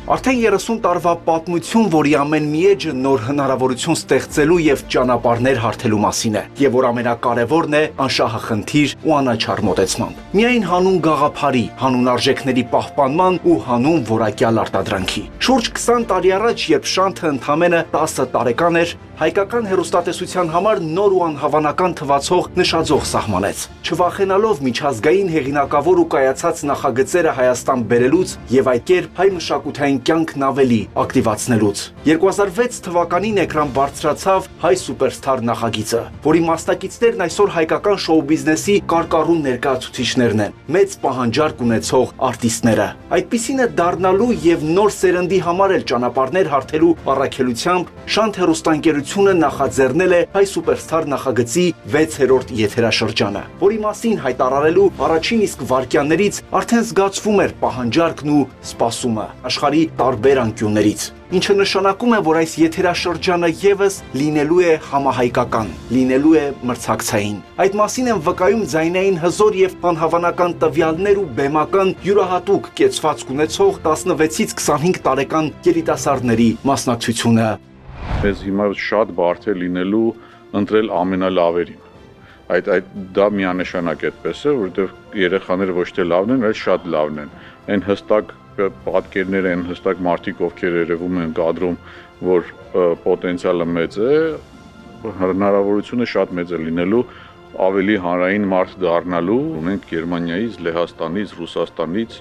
Արդեն 30 տարվա պատմություն, որի ամեն մի էջը նոր հնարավորություն ստեղծելու եւ ճանապարհներ հարթելու մասին է, եւ որ ամենակարևորն է անշահախնդիր ու անաչառ մոտեցմամբ։ Միայն հանուն գաղափարի, հանուն արժեքների պահպանման ու հանուն որակյալ արտադրանքի։ Շուրջ 20 տարի առաջ, երբ Շանթը ընդամենը 10 տարեկան էր, հայկական հեռուստատեսության համար նոր ու անհավանական թվացող նշաձող սահմանեց, չվախենալով միջազգային հեղինակավոր ու կայացած նախագծերը Հայաստան բերելուց եւ այդ կերպ հայ մշակութային կյանքն ավելի ակտիվացնելուց։ 2006 թվականին էկրան բարձրացավ Հայ Սուպերստար նախագիծը, որի մասնակիցներն այսօր հայկական շոու բիզնեսի կարկառուն ներկայացուցիչներն են, մեծ պահանջարկ ունեցող արտիստները։ Այդպիսին է դառնալու եւ նոր սերնդի համար էլ ճանապարհներ հարթելու առաքելությամբ Շանթ հեռուստաընկերությունը նախաձեռնել է Հայ Սուպերստար նախագծի 6-րդ եթերաշրջանը, որի մասին հայտարարելու առաջին իսկ վայրկյաններից արդեն զգացվում էր պահանջարկն ու սպասումը աշխարհի տարբեր անկյուններից, ինչը նշանակում է, որ այս եթերաշրջանը եւս լինելու է համահայկական, լինելու է մրցակցային։ Այդ մասին են վկայում ձայնային հզոր եւ անհավանական տվյալներ ու բեմական յուրահատուկ կեցվածք ունեցող 16-ից 25 տարեկան երիտասարդների մասնակցությունը։ Մեզ հիմա շատ բարդ է լինելու ընտրել ամենալավերին։ Դա միանշանակ այդպես է, որովհետև երեխաները ոչ թե լավն են, այլ շատ լավն են։ Այն հստակ պատկերները են, հստակ մարդիկ, ովքեր երևում են կադրում, որ պոտենցիալը մեծ է, հնարավորությունը շատ մեծ է լինելու ավելի հանրային մարդ դառնալու։ Ունենք Գերմանիայից, Լեհաստանից, Ռուսաստանից,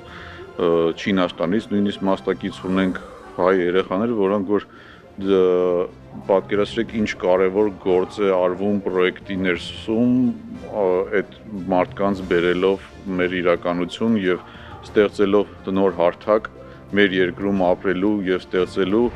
Չինաստանից նույնիսկ մասնակից ունենք հայ երեխաներ, որոնք որ պատկերացրեք ինչ կարևոր գործ է արվում պրոյեկտի ներսում այդ մարդկանց բերելով մեր իրականություն եւ ստեղծելով նոր հարթակ մեր երկրում ապրելու եւ ստեղծելու։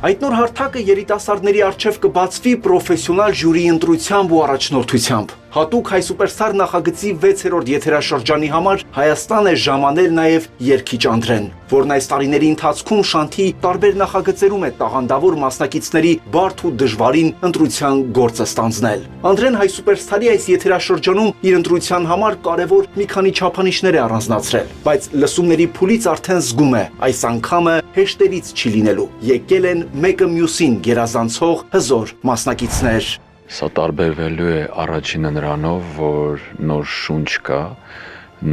Այդ նոր հարթակը երիտասարդների առջև կբացվի պրոֆեսիոնալ ժյուրի ընտրությամբ ու առաջնորդությամբ։ Հատուկ Հայ Սուպերստար նախագծի 6-րդ եթերաշրջանի համար Հայաստան է ժամանել նաև երգիչ Անդրեն, որն այս տարիների ընթացքում Շանթի տարբեր նախագծերում է տաղանդավոր մասնակիցների բարդ ու դժվարին ընտրության գործը ստանձնել։ Անդրեն Հայ Սուպերստարի այս եթերաշրջանում իր ընտրության համար կարևոր մի քանի չափանիշներ է առանձնացրել, բայց լսումների փուլից արդեն զգում է, այս անգամը հեշտերից չի լինելու։ Եկել են մեկը մյուսին գերազանցող հզոր մասնակիցներ։ Սա տարբերվելու է առաջինը նրանով, որ նոր շունչ կա,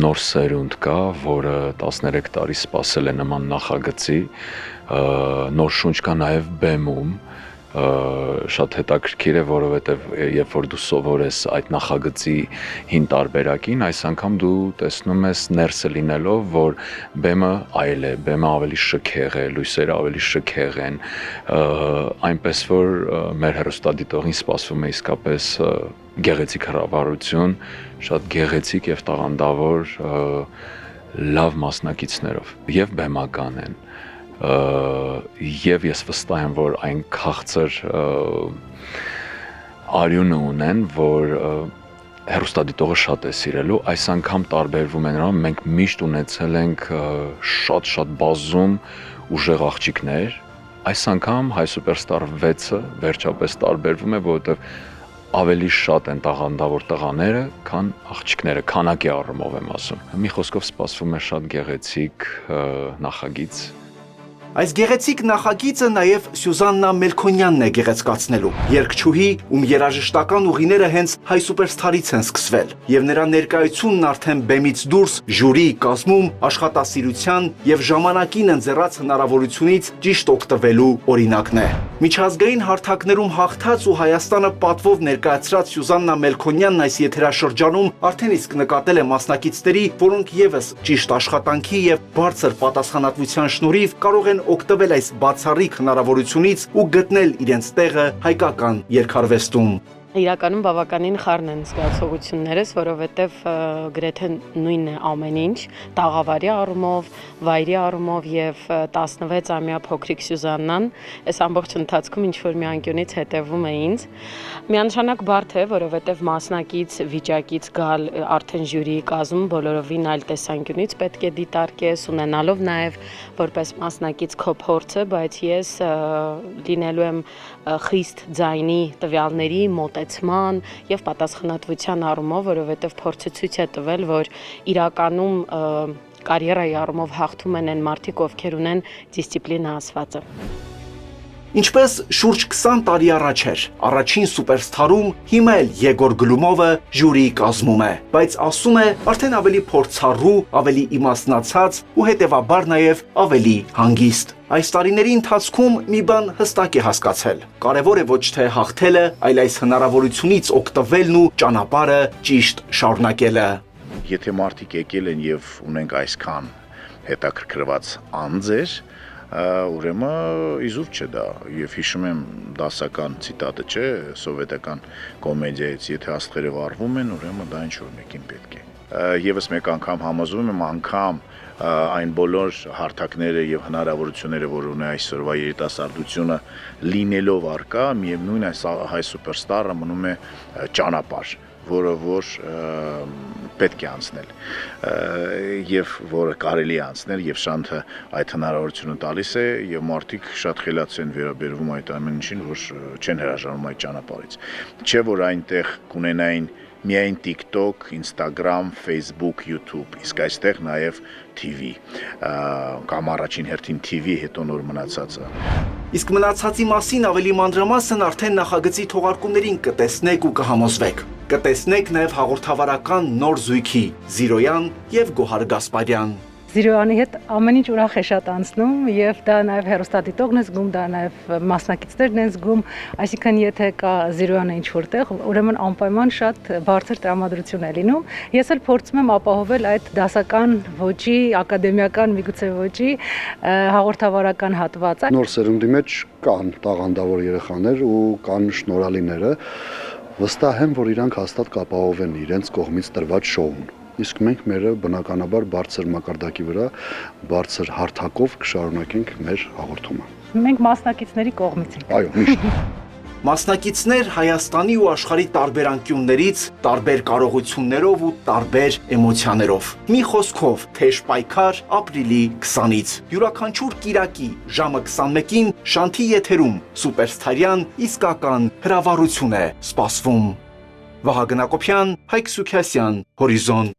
նոր սերունդ կա, որը 13 տարի սպասել է նման նախագծի, նոր շունչ կա նաև բեմում, շատ հետաքրքիր է, որովհետև երբ որ դու սովոր ես այդ նախագծի հին տարբերակին, այս անգամ դու տեսնում ես ներսը լինելով, որ բեմը այլ է, բեմը ավելի շքեղ է, լույսերը ավելի շքեղ են, այնպես որ մեր հեռուստադիտողին սպասվում է իսկապես գեղեցիկ հրավառություն, շատ գեղեցիկ եւ տաղանդավոր լավ մասնակիցներով եւ բեմական են։ Եվ ես վստահ եմ, որ այն քաղցր արյունը ունեն, որ հեռուստադիտողը շատ է սիրելու, այս անգամ տարբերվում է նրան, մենք միշտ ունեցել ենք շատ բազում ուժեղ աղջիկներ, այս անգամ Հայ Սուպերստար 6-ը վերջապես տարբերվում է, որովհետև ավելի շատ են տաղանդավոր տղաները, քան աղջիկները, քանակի առումով եմ ասում։ Մի խոսքով սպասվում է շատ գեղեցիկ նախագիծ։ Այս գեղեցիկ նախագիծը նաև Սյուզաննա Մելքոնյանն է գեղեցկացնելու, երգչուհի, ում երաժշտական ուղիները հենց Հայ Սուպերստարից են սկսվել, եւ նրա ներկայությունն արդեն բեմից դուրս ժյուրի կազմում աշխատասիրության եւ ժամանակին ընձեռած հնարավորությունից ճիշտ օգտվելու օրինակն է։ Միջազգային հարթակներում հաղթած ու Հայաստանը պատվով ներկայացրած Սյուզաննա Մելքոնյանն այս եթերաշրջանում արդեն իսկ նկատել է մասնակիցների, որոնք եւս ճիշտ աշխատանքի եւ բարձր պատասխանատվության շնորհիվ կարող են օգտվել այս բացառիկ հնարավորությունից ու գտնել իրենց տեղը հայկական երգարվեստում։ Իրականում բավականին խառն են զգացողություններս, որովհետև գրեթե նույնն է ամեն ինչ, տաղավարի առումով, վայրի առումով եւ 16-ամյա փոքրիկ Սյուզաննան այս ամբողջ ընթացքում ինչ-որ մի անկյունից հետևում է ինձ։ Միանշանակ բարդ է, որովհետև մասնակից վիճակից գալ արդեն ժյուրիի կազմում բոլորովին այլ տեսանկյունից պետք է դիտարկես, ունենալով նաեւ որպես մասնակից քո փորձը, բայց ես լինելու եմ խիստ ձայնի տվյալների մոտեցման եւ պատասխանատվության առումով, որովհետեւ փորձը ցույց է տվել, որ իրականում կարիերայի առումով հաղթում են այն մարդիկ, ովքեր ունեն դիսցիպլինա ասվածը։ Ինչպես շուրջ 20 տարի առաջ էր, առաջին սուպերսթարում հիմա էլ Եգոր Գլումովը ժյուրիի կազմում է, բայց ասում է արդեն ավելի փորձառու, ավելի իմաստնացած ու հետևաբար նաև ավելի հանգիստ։ Այս տարիների ընթացքում մի բան հստակ է հասկացել. կարևոր է ոչ թե հաղթելը, այլ այս հնարավորությունից օգտվելն ու ճանապարհը ճիշտ շարունակելը։ Եթե մարդիկ եկել են եւ ունենք այսքան հետաքրքրված անձեր, ուրեմն իզուր չէ դա եւ հիշում եմ դասական ցիտատը չէ սովետական կոմեդիայից եթե աստղերը վառվում են ուրեմն դա ինչ որ մեկին պետք է եւս մեկ անգամ համոզվում եմ անգամ այն բոլոր հարթակները եւ հնարավորությունները որ ունի այսօրվա երիտասարդությունը լինելով արկա միևնույն այս հայ սուպերստարը մնում է ճանապարհ որը որ պետք է անցնել եւ որը կարելի է անցնել եւ շանթը այդ հնարավորությունը տալիս է եւ մարդիկ շատ խելացի են վերաբերվում այդ ամեն ինչին որ չեն հրաժարվում այդ ճանապարհից չէ որ այնտեղ կունենային միայն TikTok, Instagram, Facebook, YouTube, իսկ այստեղ նաև TV, կամ առաջին հերթին TV, հետո նոր մնացածը։ Իսկ մնացածի մասին ավելի մանրամասն արդեն նախագծի թողարկումներին կտեսնեք ու կհամոզվեք։ Կտեսնեք նաև հաղորդավարական նոր զույգի՝ Զիրոյան եւ Գոհար Գասպարյան։ Զիրոյանի հետ ամեն ինչ ուրախ է շատ անցնում եւ դա նաեւ հերոստատիտողն է զգում, դա նաեւ մասնակիցներն են զգում, այսինքն եթե կա Զիրոյանը ինչ որտեղ, ուրեմն անպայման շատ բարձր տրամադրություն է լինում։ Ես էլ փորձում եմ ապահովել այդ դասական ոճի, ակադեմիական միգուցե ոճի հաղորդավարական հատվածը։ Նոր սերունդի մեջ կան տաղանդավոր երեխաներ ու կան շնորհալիները, վստահ եմ, որ իրանք հաստատ կապահովեն իրենց կողմից տրված շոուն։ Իսկ մենք մերը բնականաբար բարձր մակարդակի վրա, բարձր հարթակով կշարունակենք մեր հաղորդումը։ Մենք մասնակիցների կողմից ենք։ Այո, միշտ։ Մասնակիցներ Հայաստանի ու աշխարհի տարբեր անկյուններից, տարբեր կարողություններով ու տարբեր էմոցիաներով։ Մի խոսքով, թեժ պայքար ապրիլի 20-ից։ Յուրաքանչյուր կիրակի ժամը 21-ին Շանթի եթերում սուպերսթարյան իսկական հրավառություն է սպասվում։ Վահագն Ակոբյան, Հայկ Սուքիասյան, Հորիզոն